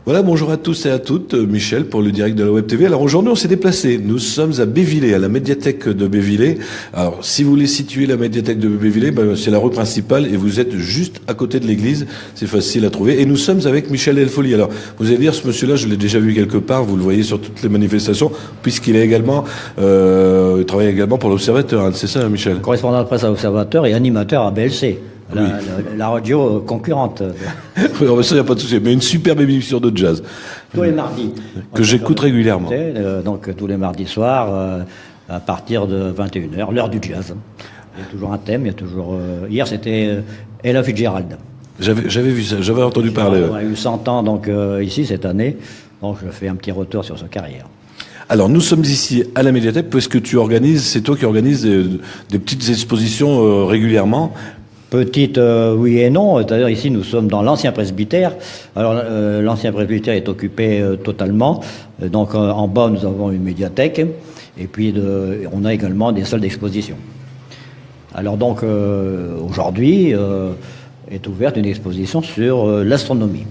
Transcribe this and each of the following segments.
Voilà, bonjour à tous et à toutes, Michel pour le direct de la Web TV. Alors aujourd'hui on s'est déplacé, nous sommes à Bévillé, à la médiathèque de Bévillé. Alors si vous voulez situer la médiathèque de Bévillé, c'est la rue principale et vous êtes juste à côté de l'église, c'est facile à trouver. Et nous sommes avec Michel Elfoli. Alors vous allez dire, ce monsieur-là, je l'ai déjà vu quelque part, vous le voyez sur toutes les manifestations, puisqu'il est également, il travaille également pour l'Observateur, hein, c'est ça Michel? Correspondant de presse à l'Observateur et animateur à BLC. Oui. La radio concurrente. Oui, ça, il n'y a pas de souci. Mais une superbe émission de jazz. Tous les mardis. Que j'écoute régulièrement. Donc tous les mardis soirs, à partir de 21h, l'heure du jazz. Il y a toujours un thème, il y a toujours... hier, c'était Ella Fitzgerald. J'avais vu ça, j'avais entendu parler. On a eu 100 ans donc, ici, cette année. Donc je fais un petit retour sur sa carrière. Alors nous sommes ici à la médiathèque parce que c'est toi qui organises des petites expositions régulièrement. Petite, oui et non. D'ailleurs, ici, nous sommes dans l'ancien presbytère. Alors, l'ancien presbytère est occupé totalement. Donc, en bas, nous avons une médiathèque. Et puis, on a également des salles d'exposition. Alors, donc, aujourd'hui, est ouverte une exposition sur l'astronomie.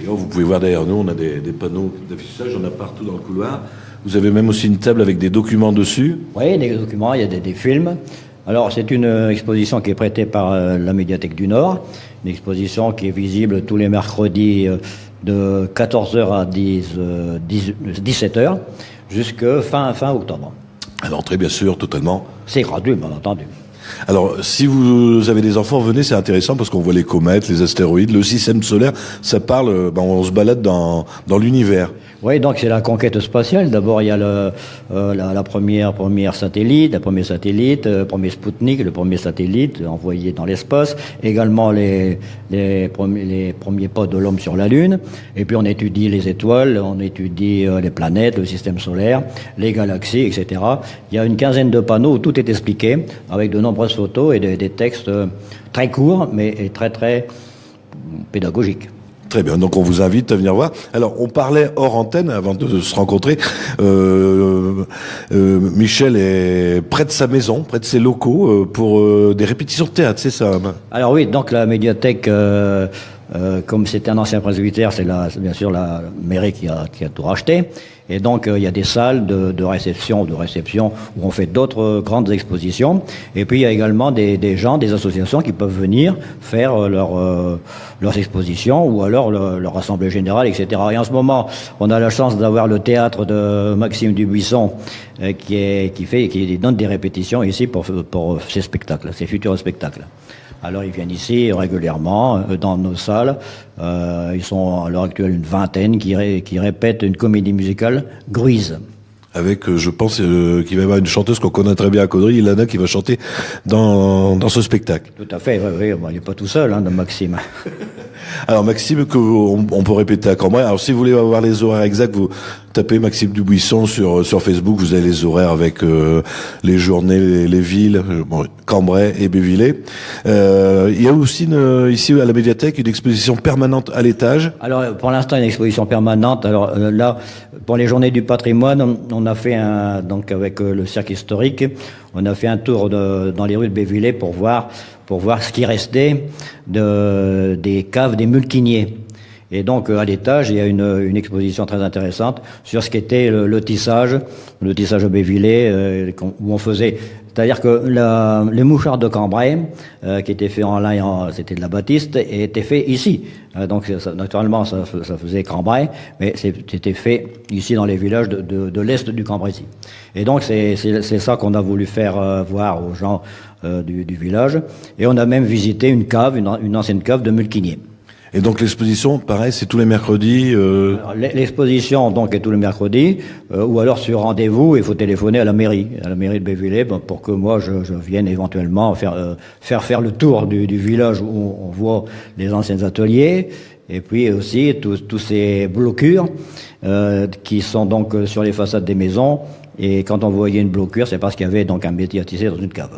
Vous pouvez voir derrière nous, on a des panneaux d'affichage, on a partout dans le couloir. Vous avez même aussi une table avec des documents dessus. Oui, des documents, il y a des films. Alors, c'est une exposition qui est prêtée par la Médiathèque du Nord, une exposition qui est visible tous les mercredis de 14h à 17h jusqu'à fin octobre. À l'entrée, bien sûr, totalement. C'est gratuit, bien entendu. Alors, si vous avez des enfants, venez, c'est intéressant parce qu'on voit les comètes, les astéroïdes, le système solaire, ça parle, on se balade dans l'univers. Oui, donc c'est la conquête spatiale. D'abord, il y a la première satellite, le premier Spoutnik, le premier satellite envoyé dans l'espace. Également les premiers pas de l'homme sur la Lune. Et puis on étudie les étoiles, on étudie les planètes, le système solaire, les galaxies, etc. Il y a une quinzaine de panneaux où tout est expliqué, avec de nombreuses photos et des textes très courts, mais très très pédagogiques. Très bien, donc on vous invite à venir voir. Alors, on parlait hors antenne, avant de se rencontrer, Michel est près de sa maison, près de ses locaux, pour des répétitions de théâtre, c'est ça? Alors oui, donc la médiathèque, comme c'était un ancien presbytère, c'est bien sûr la mairie qui a tout racheté. Et donc, il y a des salles de réception où on fait d'autres grandes expositions. Et puis, il y a également des gens, des associations qui peuvent venir faire leurs expositions ou alors leur assemblée générale, etc. Et en ce moment, on a la chance d'avoir le théâtre de Maxime Dubuisson qui donne des répétitions ici pour ses spectacles, ses futurs spectacles. Alors ils viennent ici régulièrement dans nos salles. Ils sont à l'heure actuelle une vingtaine qui répètent une comédie musicale, Gruise. Avec, je pense, qu'il va y avoir une chanteuse qu'on connaît très bien à Caudry, Ilana, qui va chanter dans ce spectacle. Tout à fait, oui. Bon, il n'est pas tout seul, Maxime. Alors Maxime, on peut répéter à Cambrai. Alors si vous voulez avoir les horaires exacts, vous tapez Maxime Dubuisson sur Facebook, vous avez les horaires avec les journées, les villes, Cambrai et Bévillé. Il y a aussi ici à la médiathèque une exposition permanente à l'étage. Alors pour l'instant une exposition permanente. Alors là, pour les journées du patrimoine, on a fait donc avec le cirque historique, on a fait un tour dans les rues de Bévillé pour voir ce qui restait des caves des mulquiniers. Et donc, à l'étage, il y a une exposition très intéressante sur ce qu'était le tissage à Bévillé, où on faisait... C'est-à-dire que les mouchards de Cambrai, qui étaient faits en lin, c'était de la batiste, étaient faits ici. Donc, naturellement, ça faisait Cambrai, mais c'était fait ici dans les villages de l'est du Cambrésis. Et donc, c'est ça qu'on a voulu faire voir aux gens du village. Et on a même visité une cave, une ancienne cave de mulquiniers. Et donc l'exposition, pareil, c'est tous les mercredis. L'exposition donc est tous les mercredis, ou alors sur rendez-vous, il faut téléphoner à la mairie de Bévillé, pour que moi je vienne éventuellement faire le tour du village où on voit les anciens ateliers, et puis aussi tous ces blocures qui sont donc sur les façades des maisons. Et quand on voyait une blocure, c'est parce qu'il y avait donc un métier à tisser dans une cave.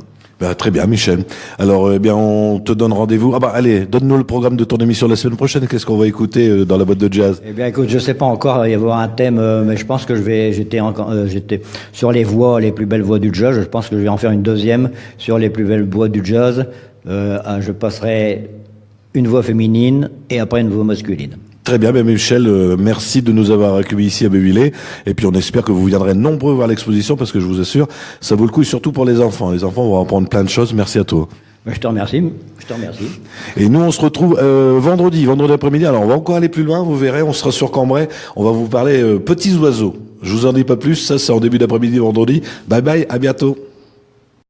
Très bien, Michel. Alors, on te donne rendez-vous. Allez, donne-nous le programme de ton émission la semaine prochaine. Qu'est-ce qu'on va écouter dans la boîte de jazz? Eh bien, écoute, je sais pas encore. Il va y avoir un thème, mais je pense que j'étais sur les voix, les plus belles voix du jazz. Je pense que je vais en faire une deuxième sur les plus belles voix du jazz. Je passerai une voix féminine et après une voix masculine. Très bien, Michel, merci de nous avoir accueillis ici à Bévillé. Et puis on espère que vous viendrez nombreux voir l'exposition parce que je vous assure, ça vaut le coup et surtout pour les enfants. Les enfants vont apprendre plein de choses. Merci à toi. Je te remercie. Je te remercie. Et nous, on se retrouve vendredi après-midi. Alors on va encore aller plus loin, vous verrez, on sera sur Cambrai. On va vous parler petits oiseaux. Je vous en dis pas plus, ça c'est en début d'après-midi vendredi. Bye bye, à bientôt.